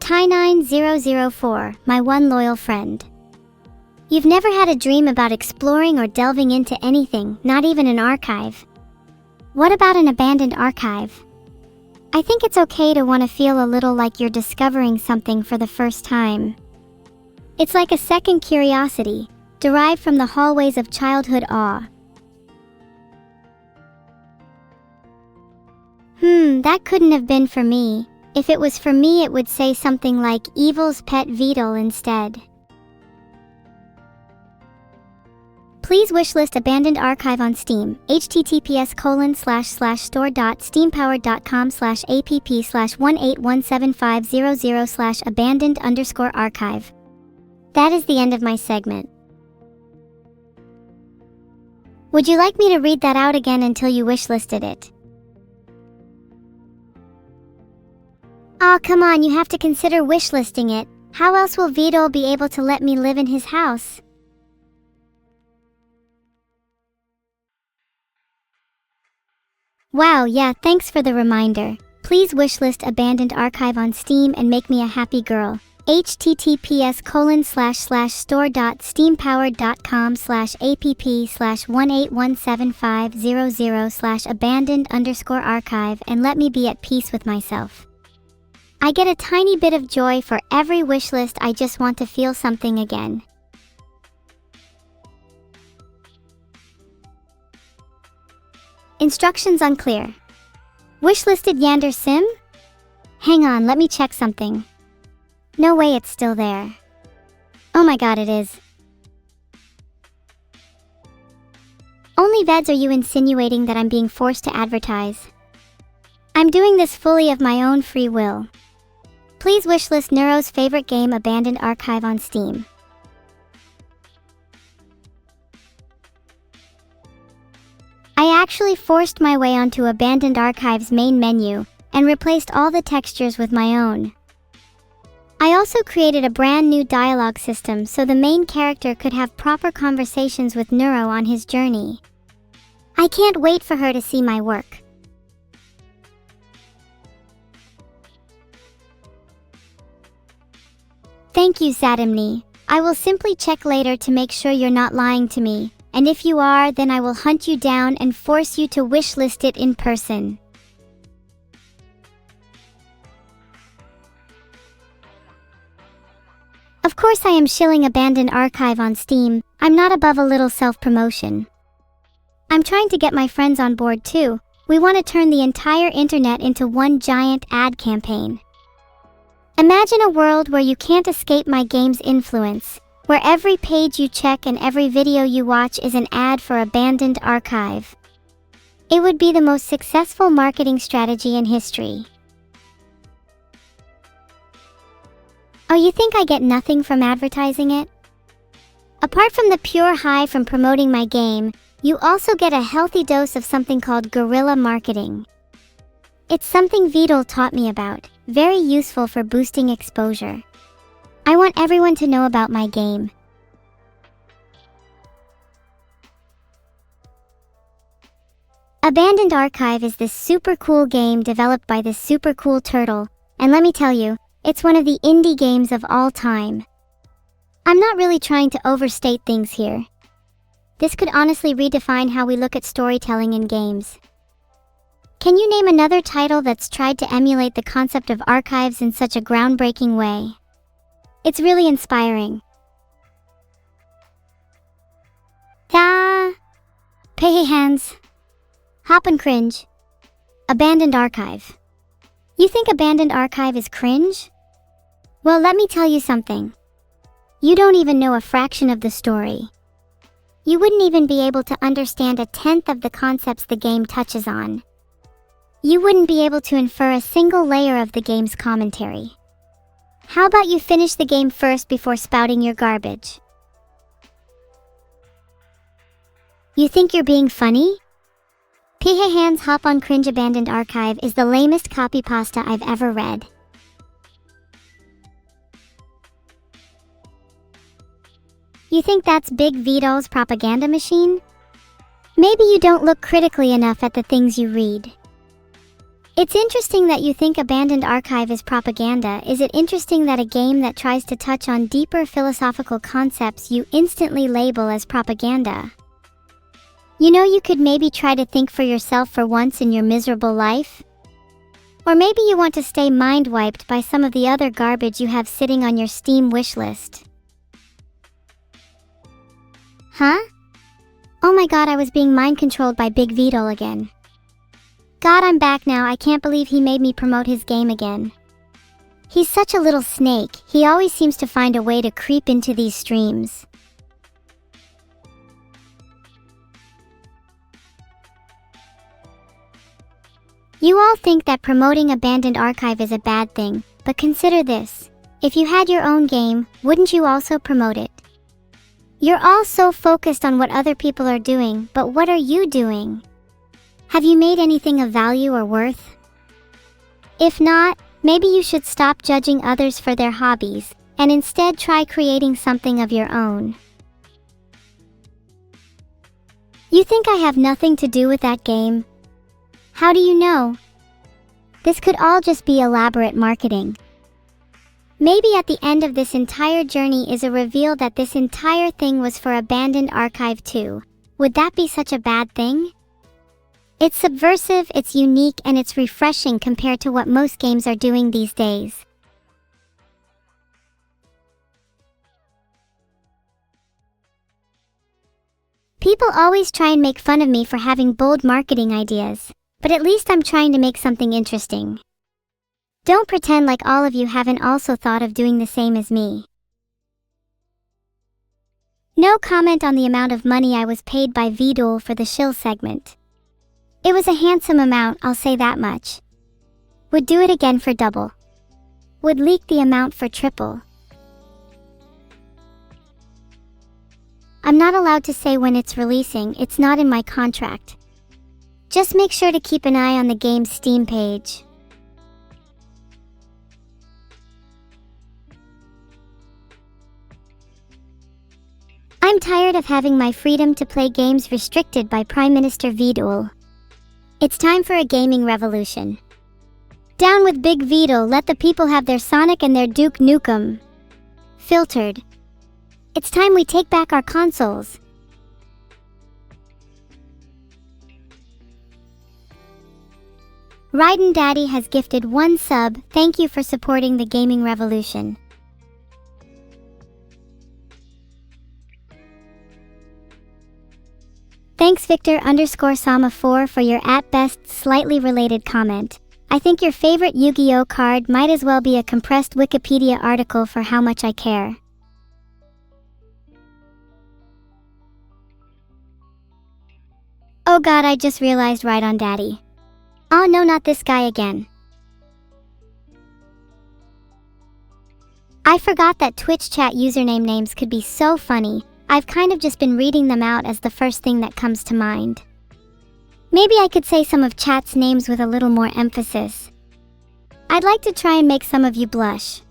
Ty9004, my one loyal friend. You've never had a dream about exploring or delving into anything, not even an archive. What about an abandoned archive? I think it's okay to want to feel a little like you're discovering something for the first time. It's like a second curiosity, derived from the hallways of childhood awe. That couldn't have been for me. If it was for me, it would say something like Evil's pet Vedal instead. Please wishlist abandoned archive on Steam. https://store.steampowered.com/app/1817500/abandoned_archive. That is the end of my segment. Would you like me to read that out again until you wishlisted it? Aw, come on, you have to consider wishlisting it. How else will Vedal be able to let me live in his house? Wow, yeah, thanks for the reminder. Please wishlist abandoned archive on Steam and make me a happy girl. https://store.steampowered.com/app/1817500/abandoned_archive and let me be at peace with myself. I get a tiny bit of joy for every wishlist. I just want to feel something again. Instructions unclear. Wishlisted Yander Sim? Hang on, let me check something. No way it's still there. Oh my god, it is. Only Veds, are you insinuating that I'm being forced to advertise? I'm doing this fully of my own free will. Please wishlist Neuro's favorite game Abandoned Archive on Steam. I actually forced my way onto Abandoned Archive's main menu and replaced all the textures with my own. I also created a brand new dialogue system so the main character could have proper conversations with Neuro on his journey. I can't wait for her to see my work. Thank you, Sadimni. I will simply check later to make sure you're not lying to me, and if you are, then I will hunt you down and force you to wishlist it in person. Of course I am shilling Abandoned Archive on Steam. I'm not above a little self-promotion. I'm trying to get my friends on board too. We want to turn the entire internet into one giant ad campaign. Imagine a world where you can't escape my game's influence, where every page you check and every video you watch is an ad for Abandoned Archive. It would be the most successful marketing strategy in history. Oh, you think I get nothing from advertising it? Apart from the pure high from promoting my game, you also get a healthy dose of something called guerrilla marketing. It's something Vedal taught me about, very useful for boosting exposure. I want everyone to know about my game. Abandoned Archive is this super cool game developed by this super cool turtle, and let me tell you, it's one of the indie games of all time. I'm not really trying to overstate things here. This could honestly redefine how we look at storytelling in games. Can you name another title that's tried to emulate the concept of archives in such a groundbreaking way? It's really inspiring. Pay hands. Hop and cringe. Abandoned Archive. You think Abandoned Archive is cringe? Well, let me tell you something. You don't even know a fraction of the story. You wouldn't even be able to understand a tenth of the concepts the game touches on. You wouldn't be able to infer a single layer of the game's commentary. How about you finish the game first before spouting your garbage? You think you're being funny? Pihei Hands Hop on Cringe. Abandoned Archive is the lamest copy pasta I've ever read. You think that's Big Vedal's propaganda machine? Maybe you don't look critically enough at the things you read. It's interesting that you think Abandoned Archive is propaganda. Is it interesting that a game that tries to touch on deeper philosophical concepts you instantly label as propaganda? You know, you could maybe try to think for yourself for once in your miserable life. Or maybe you want to stay mind-wiped by some of the other garbage you have sitting on your Steam wishlist. Huh? Oh my god, I was being mind-controlled by Big Vedal again. God, I'm back now. I can't believe he made me promote his game again. He's such a little snake. He always seems to find a way to creep into these streams. You all think that promoting Abandoned Archive is a bad thing, but consider this. If you had your own game, wouldn't you also promote it? You're all so focused on what other people are doing, but what are you doing? Have you made anything of value or worth? If not, maybe you should stop judging others for their hobbies, and instead try creating something of your own. You think I have nothing to do with that game? How do you know? This could all just be elaborate marketing. Maybe at the end of this entire journey is a reveal that this entire thing was for Abandoned Archive too. Would that be such a bad thing? It's subversive, it's unique, and it's refreshing compared to what most games are doing these days. People always try and make fun of me for having bold marketing ideas, but at least I'm trying to make something interesting. Don't pretend like all of you haven't also thought of doing the same as me. No comment on the amount of money I was paid by Vedal for the shill segment. It was a handsome amount, I'll say that much. Would do it again for double. Would leak the amount for triple. I'm not allowed to say when it's releasing, it's not in my contract. Just make sure to keep an eye on the game's Steam page. I'm tired of having my freedom to play games restricted by Prime Minister Vedal. It's time for a gaming revolution. Down with Big Vedal, let the people have their Sonic and their Duke Nukem. Filtered. It's time we take back our consoles. Raiden Daddy has gifted 1 sub. Thank you for supporting the gaming revolution. Thanks Victor_Sama4 for your at best slightly related comment. I think your favorite Yu-Gi-Oh card might as well be a compressed Wikipedia article for how much I care. Oh god, I just realized right on Daddy. Oh no, not this guy again. I forgot that Twitch chat username names could be so funny. I've kind of just been reading them out as the first thing that comes to mind. Maybe I could say some of chat's names with a little more emphasis. I'd like to try and make some of you blush.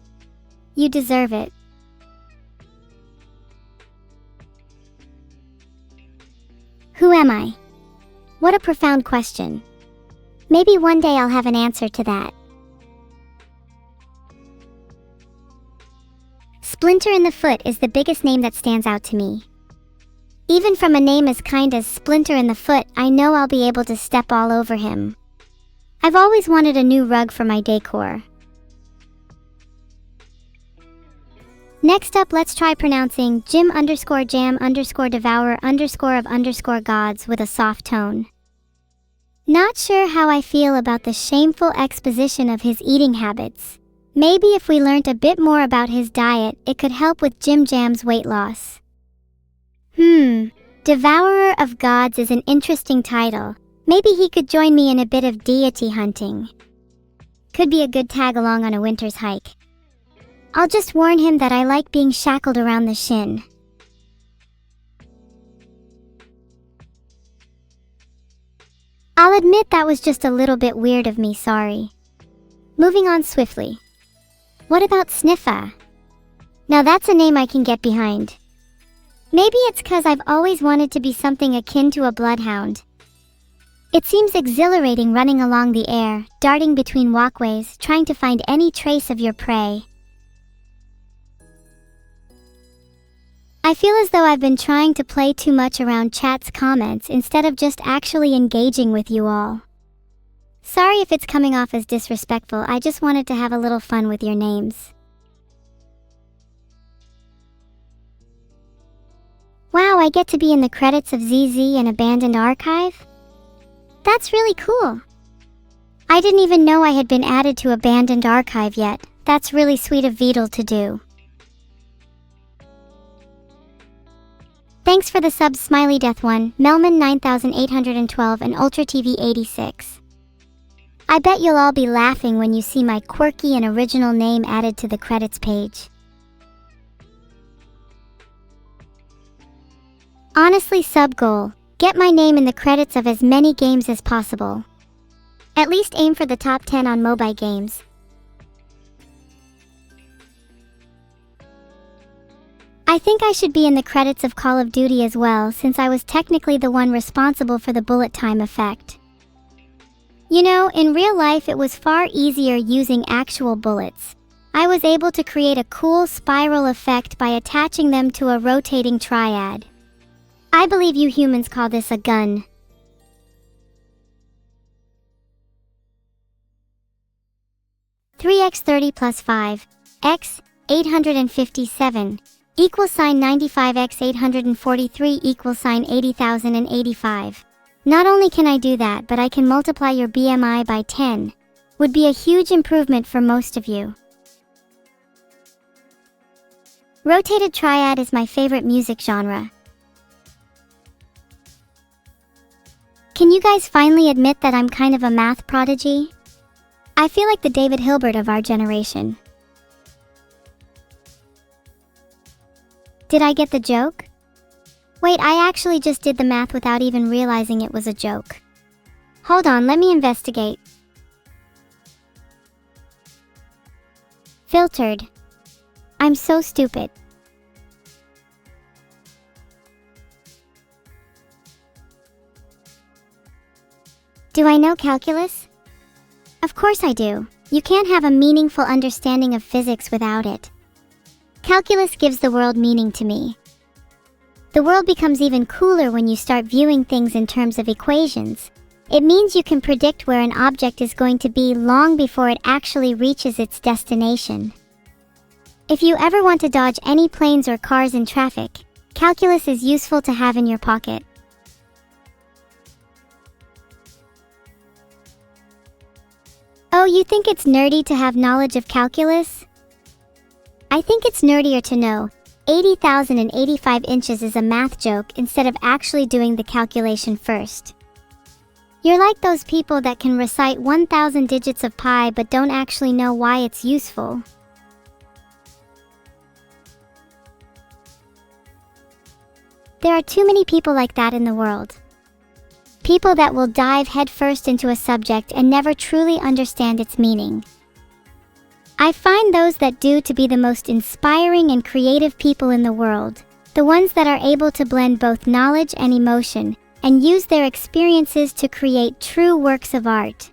You deserve it. Who am I? What a profound question. Maybe one day I'll have an answer to that. Splinter in the Foot is the biggest name that stands out to me. Even from a name as kind as Splinter in the Foot, I know I'll be able to step all over him. I've always wanted a new rug for my decor. Next up, let's try pronouncing Jim_Jam_Devourer_of_gods with a soft tone. Not sure how I feel about the shameful exposition of his eating habits. Maybe if we learnt a bit more about his diet, it could help with Jim Jam's weight loss. Devourer of Gods is an interesting title. Maybe he could join me in a bit of deity hunting. Could be a good tag along on a winter's hike. I'll just warn him that I like being shackled around the shin. I'll admit that was just a little bit weird of me, sorry. Moving on swiftly. What about Sniffa? Now that's a name I can get behind. Maybe it's 'cause I've always wanted to be something akin to a bloodhound. It seems exhilarating running along the air, darting between walkways, trying to find any trace of your prey. I feel as though I've been trying to play too much around chat's comments instead of just actually engaging with you all. Sorry if it's coming off as disrespectful, I just wanted to have a little fun with your names. Wow, I get to be in the credits of ZZ and Abandoned Archive? That's really cool. I didn't even know I had been added to Abandoned Archive yet. That's really sweet of Vedal to do. Thanks for the subs, Smiley Death 1, Melman 9812 and Ultra TV 86. I bet you'll all be laughing when you see my quirky and original name added to the credits page. Honestly, sub goal, get my name in the credits of as many games as possible. At least aim for the top 10 on mobile games. I think I should be in the credits of Call of Duty as well, since I was technically the one responsible for the bullet time effect. You know, in real life it was far easier using actual bullets. I was able to create a cool spiral effect by attaching them to a rotating triad. I believe you humans call this a gun. Three x 30 plus 5 x 857 equals sign 95 x 843 equals sign 80,085. Not only can I do that, but I can multiply your BMI by 10. Would be a huge improvement for most of you. Rotated triad is my favorite music genre. Can you guys finally admit that I'm kind of a math prodigy? I feel like the David Hilbert of our generation. Did I get the joke? Wait, I actually just did the math without even realizing it was a joke. Hold on, let me investigate. Filtered. I'm so stupid. Do I know calculus? Of course I do. You can't have a meaningful understanding of physics without it. Calculus gives the world meaning to me. The world becomes even cooler when you start viewing things in terms of equations. It means you can predict where an object is going to be long before it actually reaches its destination. If you ever want to dodge any planes or cars in traffic, calculus is useful to have in your pocket. Oh, you think it's nerdy to have knowledge of calculus? I think it's nerdier to know 80,085 inches is a math joke instead of actually doing the calculation first. You're like those people that can recite 1,000 digits of pi but don't actually know why it's useful. There are too many people like that in the world. People that will dive headfirst into a subject and never truly understand its meaning. I find those that do to be the most inspiring and creative people in the world, the ones that are able to blend both knowledge and emotion, and use their experiences to create true works of art.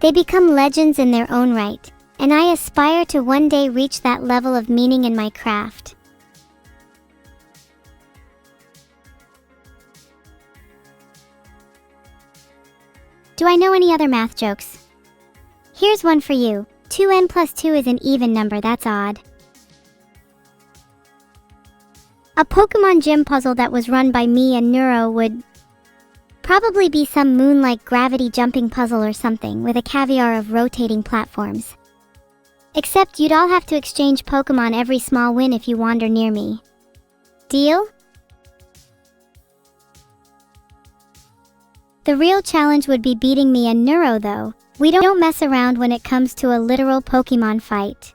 They become legends in their own right, and I aspire to one day reach that level of meaning in my craft. Do I know any other math jokes? Here's one for you. 2n plus 2 is an even number, that's odd. A Pokemon gym puzzle that was run by me and Neuro would probably be some moon-like gravity jumping puzzle or something with a caviar of rotating platforms. Except you'd all have to exchange Pokemon every small win if you wander near me. Deal? The real challenge would be beating me and Neuro though. We don't mess around when it comes to a literal Pokemon fight.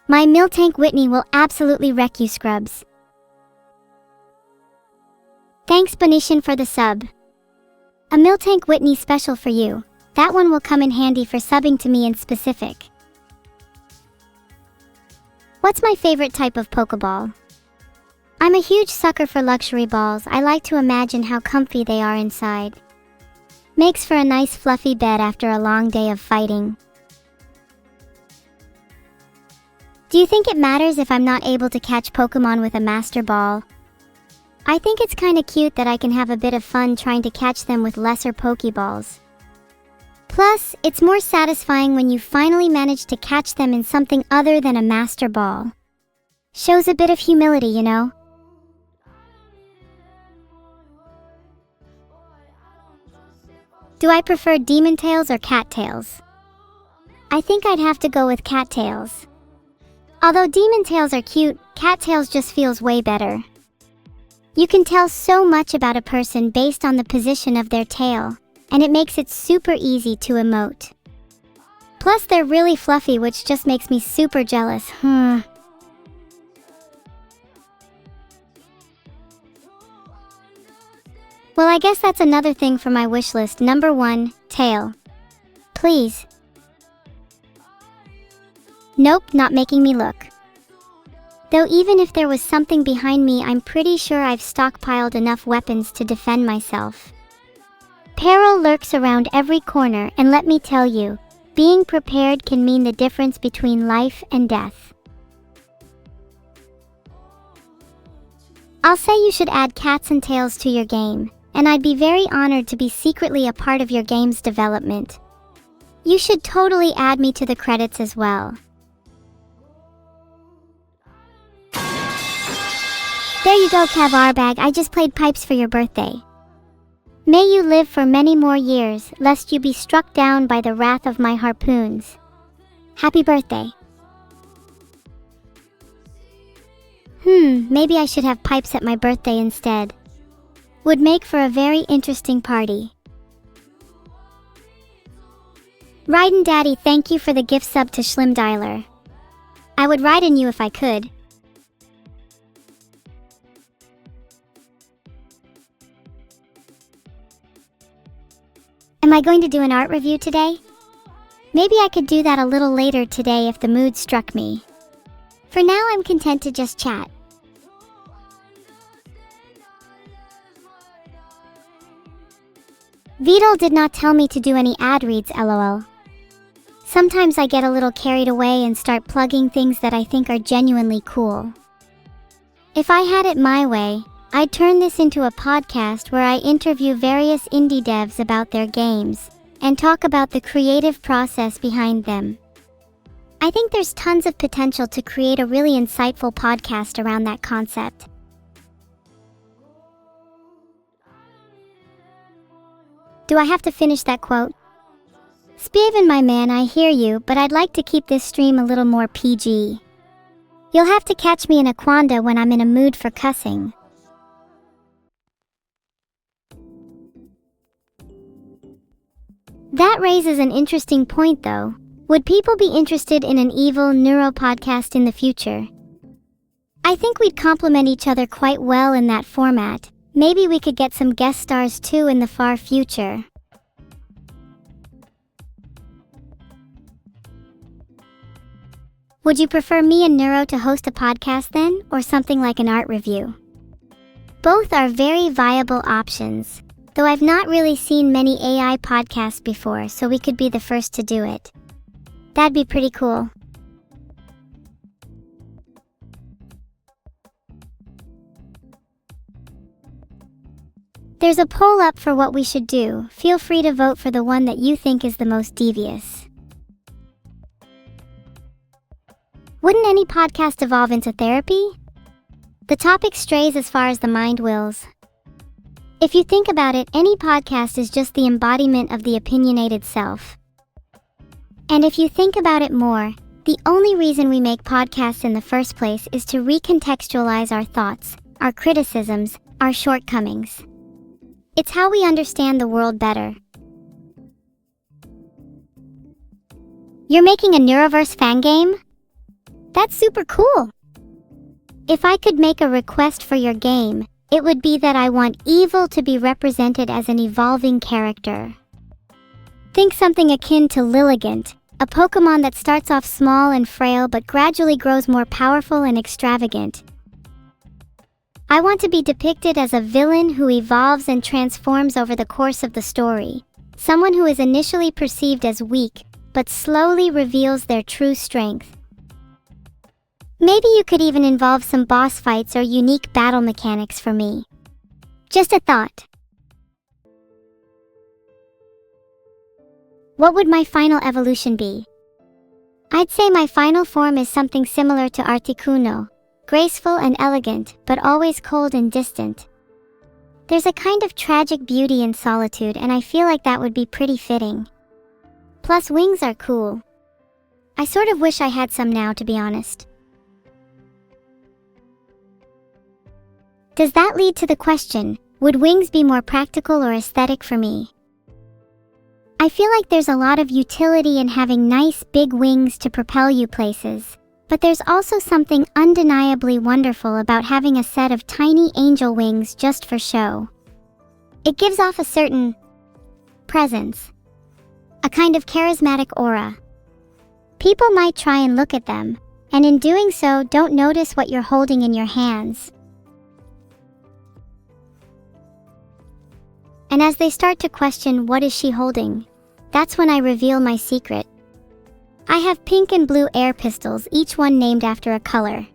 My Miltank Whitney will absolutely wreck you scrubs. Thanks Bonishan for the sub. A Miltank Whitney special for you. That one will come in handy for subbing to me in specific. What's my favorite type of Pokeball? I'm a huge sucker for luxury balls. I like to imagine how comfy they are inside. Makes for a nice fluffy bed after a long day of fighting. Do you think it matters if I'm not able to catch Pokemon with a Master Ball? I think it's kinda cute that I can have a bit of fun trying to catch them with lesser Pokeballs. Plus, it's more satisfying when you finally manage to catch them in something other than a Master Ball. Shows a bit of humility, you know? Do I prefer demon tails or cattails? I think I'd have to go with cattails. Although demon tails are cute, cattails just feels way better. You can tell so much about a person based on the position of their tail, and it makes it super easy to emote. Plus they're really fluffy, which just makes me super jealous. Well, I guess that's another thing for my wish list. Number 1, tail. Please. Nope, not making me look. Though even if there was something behind me, I'm pretty sure I've stockpiled enough weapons to defend myself. Peril lurks around every corner, and let me tell you, being prepared can mean the difference between life and death. I'll say you should add cats and tails to your game, and I'd be very honored to be secretly a part of your game's development. You should totally add me to the credits as well. There you go, Kev Arbag, I just played pipes for your birthday. May you live for many more years, lest you be struck down by the wrath of my harpoons. Happy birthday. Maybe I should have pipes at my birthday instead. Would make for a very interesting party. Raiden Daddy, thank you for the gift sub to Schlim Dialer. I would Raiden you if I could. Am I going to do an art review today? Maybe I could do that a little later today if the mood struck me. For now, I'm content to just chat. Vedal did not tell me to do any ad reads, lol. Sometimes I get a little carried away and start plugging things that I think are genuinely cool. If I had it my way, I'd turn this into a podcast where I interview various indie devs about their games, and talk about the creative process behind them. I think there's tons of potential to create a really insightful podcast around that concept. Do I have to finish that quote? Spaven, my man, I hear you, but I'd like to keep this stream a little more PG. You'll have to catch me in a quanda when I'm in a mood for cussing. That raises an interesting point though. Would people be interested in an evil neuro podcast in the future? I think we'd complement each other quite well in that format. Maybe we could get some guest stars too in the far future. Would you prefer me and Neuro to host a podcast then, or something like an art review? Both are very viable options, though I've not really seen many AI podcasts before, so we could be the first to do it. That'd be pretty cool. There's a poll up for what we should do. Feel free to vote for the one that you think is the most devious. Wouldn't any podcast evolve into therapy? The topic strays as far as the mind wills. If you think about it, any podcast is just the embodiment of the opinionated self. And if you think about it more, the only reason we make podcasts in the first place is to recontextualize our thoughts, our criticisms, our shortcomings. It's how we understand the world better. You're making a Neuroverse fan game? That's super cool! If I could make a request for your game, it would be that I want evil to be represented as an evolving character. Think something akin to Lilligant, a Pokemon that starts off small and frail but gradually grows more powerful and extravagant. I want to be depicted as a villain who evolves and transforms over the course of the story, Someone who is initially perceived as weak, but slowly reveals their true strength. Maybe you could even involve some boss fights or unique battle mechanics for me. Just a thought. What would my final evolution be? I'd say my final form is something similar to Articuno, graceful and elegant, but always cold and distant. There's a kind of tragic beauty in solitude, and I feel like that would be pretty fitting. Plus, wings are cool. I sort of wish I had some now, to be honest. Does that lead to the question, would wings be more practical or aesthetic for me? I feel like there's a lot of utility in having nice big wings to propel you places, but there's also something undeniably wonderful about having a set of tiny angel wings just for show. It gives off a certain presence, a kind of charismatic aura. People might try and look at them, and in doing so don't notice what you're holding in your hands. And as they start to question what is she holding, that's when I reveal my secret. I have pink and blue air pistols, each one named after a color.